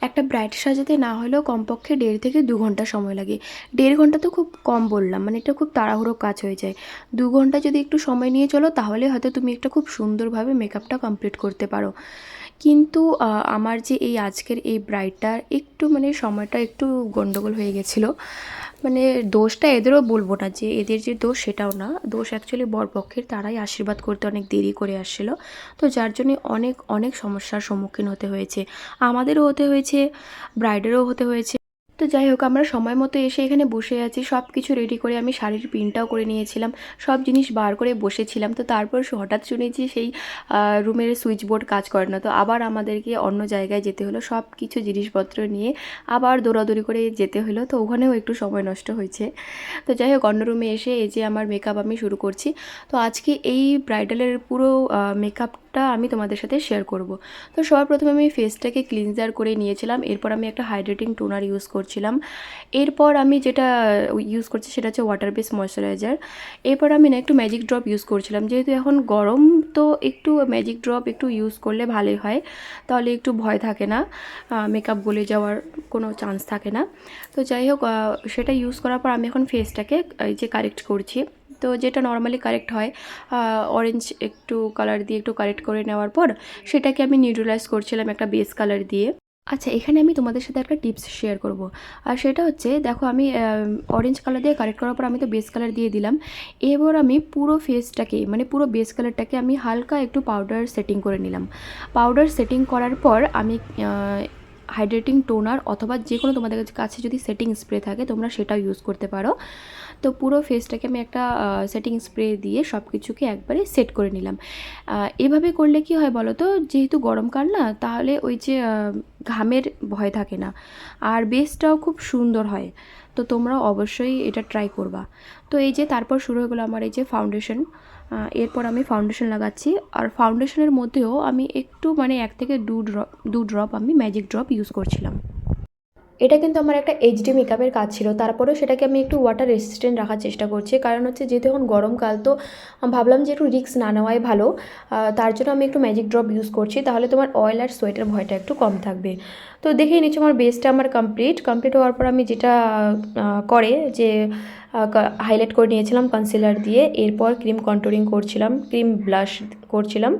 একটা ব্রাইড সাজাতে না হলেও কমপক্ষে 1.5 থেকে 2 ঘন্টা সময় লাগে। 1.5 ঘন্টা তো খুব কম বললাম, মানে এটা খুব তাড়াহুড়ো কাজ হয়ে যায়। 2 ঘন্টা যদি একটু সময় নিয়ে চলো তাহলে হয়তো তুমি একটা খুব সুন্দরভাবে মেকআপটা কমপ্লিট করতে পারো। কিন্তু আমার যে এই আজকের এই ব্রাইডটার একটু মানে সময়টা একটু গন্ডগোল হয়ে গেছিলো। মানে দোষটা এদেরও বলবো না, যে এদের যে দোষ সেটাও না, দোষ অ্যাকচুয়ালি বরপক্ষের, তারাই আশীর্বাদ করতে অনেক দেরি করে আসছিলো। তো যার জন্যে অনেক অনেক সমস্যার সম্মুখীন হতে হয়েছে, আমাদেরও হতে হয়েছে, ব্রাইডেরও হতে হয়েছে। তো যাই হোক, আমরা সময় মতো এসে এখানে বসে আছি, সব কিছু রেডি করে আমি শাড়ির পিনটাও করে নিয়েছিলাম, সব জিনিস বার করে বসেছিলাম। তো তারপর হঠাৎ শুনেছি সেই রুমের সুইচ বোর্ড কাজ করে না, তো আবার আমাদেরকে অন্য জায়গায় যেতে হলো, সব কিছু জিনিসপত্র নিয়ে আবার দৌড়াদৌড়ি করে যেতে হলো। তো ওখানেও একটু সময় নষ্ট হয়েছে। তো যাই হোক, অন্য রুমে এসে এই যে আমার মেকআপ আমি শুরু করছি। তো আজকে এই ব্রাইডালের পুরো মেকআপটা আমি তোমাদের সাথে শেয়ার করব। তো সবার প্রথমে আমি ফেসটাকে ক্লিনজার করে নিয়েছিলাম, এরপর আমি একটা হাইড্রেটিং টোনার ইউজ করছিলাম। এরপর আমি যেটা ইউজ করছি সেটা হচ্ছে ওয়াটার বেস ময়শ্চারাইজার। এরপর আমি না একটু ম্যাজিক ড্রপ ইউজ করছিলাম, যেহেতু এখন গরম, তো একটু ম্যাজিক ড্রপ একটু ইউজ করলে ভালোই হয়, তাহলে একটু ভয় থাকে না, মেকআপ গলে যাওয়ার কোনো চান্স থাকে না। তো যাই হোক, সেটা ইউজ করার পর আমি এখন ফেসটাকে এই যে কারেক্ট করছি। তো যেটা নর্মালি কারেক্ট হয়, অরেঞ্জ একটু কালার দিয়ে একটু কারেক্ট করে নেওয়ার পর সেটাকে আমি নিউট্রালাইজ করছিলাম একটা বেস কালার দিয়ে। আচ্ছা, এখানে আমি তোমাদের সাথে একটা টিপস শেয়ার করব। আর সেটা হচ্ছে, দেখো আমি অরেঞ্জ কালার দিয়ে কারেক্ট করার পর আমি তো বেস কালার দিয়ে দিলাম। এবার আমি পুরো ফেসটাকে, মানে পুরো বেস কালারটাকে আমি হালকা একটু পাউডার সেটিং করে নিলাম। পাউডার সেটিং করার পর আমি হাইড্রেটিং টোনার অথবা যে কোনো তোমাদের কাছে যদি সেটিং স্প্রে থাকে তোমরা সেটাও ইউজ করতে পারো। তো পুরো ফেসটাকে আমি একটা সেটিং স্প্রে দিয়ে সব কিছুকে একবারে সেট করে নিলাম। এভাবে করলে কি হয় বলো তো, যেহেতু গরমকাল না, তাহলে ওই যে ঘামের ভয় থাকে না, আর বেসটাও খুব সুন্দর হয়। তো তোমরাও অবশ্যই এটা ট্রাই করবা। তো এই যে তারপর শুরু হয়ে গেলো আমার এই যে ফাউন্ডেশন। এরপর আমি ফাউন্ডেশন লাগাচ্ছি, আর ফাউন্ডেশনের মধ্যেও আমি একটু মানে 1 থেকে 2 ড্রপ আমি ম্যাজিক ড্রপ ইউজ করছিলাম। এটা কিন্তু আমার একটা এইচডি মেকআপের কাজ ছিল, তারপরেও সেটাকে আমি একটু ওয়াটার রেসিস্ট্যান্ট রাখার চেষ্টা করছি, কারণ হচ্ছে যেহেতু এখন গরমকাল, তো ভাবলাম যে একটু রিস্ক না নেওয়াই ভালো। তার জন্য আমি একটু ম্যাজিক ড্রপ ইউজ করছি, তাহলে তোমার অয়েল আর সোয়েটের ভয়টা একটু কম থাকবে। তো দেখেই নিচ্ছি আমার বেসটা আমার কমপ্লিট হওয়ার পর আমি যেটা করে যে হাইলাইট করে নিয়েছিলাম কনসিলার দিয়ে, এরপর ক্রিম কন্ট্রোলিং করছিলাম, ক্রিম ব্লাশ করছিলাম।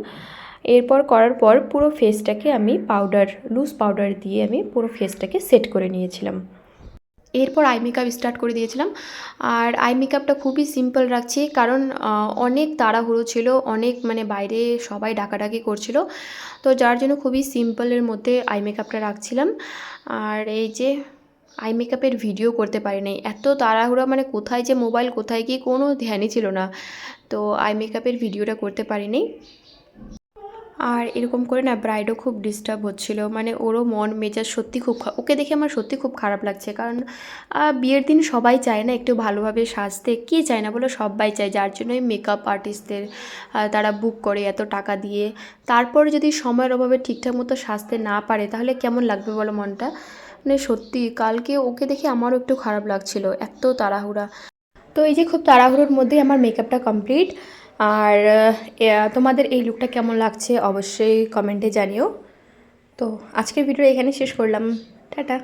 এরপর করার পর পুরো ফেসটাকে আমি লুজ পাউডার দিয়ে আমি পুরো ফেসটাকে সেট করে নিয়েছিলাম। এরপর আই মেকআপ স্টার্ট করে দিয়েছিলাম। আর আই মেকআপটা খুবই সিম্পল রাখছি, কারণ অনেক তাড়াহুড়ো ছিল, অনেক মানে বাইরে সবাই ডাকাডাকি করছিল, তো যার জন্য খুবই সিম্পলের মধ্যে আই মেকআপটা রাখছিলাম। আর এই যে আই মেকআপের ভিডিও করতে পারি নাই, এত তাড়াহুড়া, মানে কোথায় যে মোবাইল কোথায় কি কোনো ধ্যানই ছিল না, তো আই মেকআপের ভিডিওটা করতে পারিনি। আর এরকম করে না ব্রাইডও খুব ডিস্টার্ব হচ্ছিলো, মানে ওরও মন মেজাজ সত্যি খুব ওকে দেখে আমার সত্যি খুব খারাপ লাগছে, কারণ বিয়ের দিন সবাই চায় না একটু ভালোভাবে সাজতে, কে চায় না বলো, সবাই চায়, যার জন্যই মেকআপ আর্টিস্টদের তারা বুক করে এত টাকা দিয়ে, তারপর যদি সময়ের অভাবে ঠিকঠাক মতো সাজতে না পারে তাহলে কেমন লাগবে বলো মনটা। মানে সত্যি কালকে ওকে দেখে আমারও একটু খারাপ লাগছিল, এত তাড়াহুড়া। তো এই যে খুব তাড়াহুড়োর মধ্যেই আমার মেকআপটা কমপ্লিট। আর তোমাদের এই লুকটা কেমন লাগছে অবশ্যই কমেন্টে জানিও। তো আজকের ভিডিও এখানে শেষ করলাম, টাটা।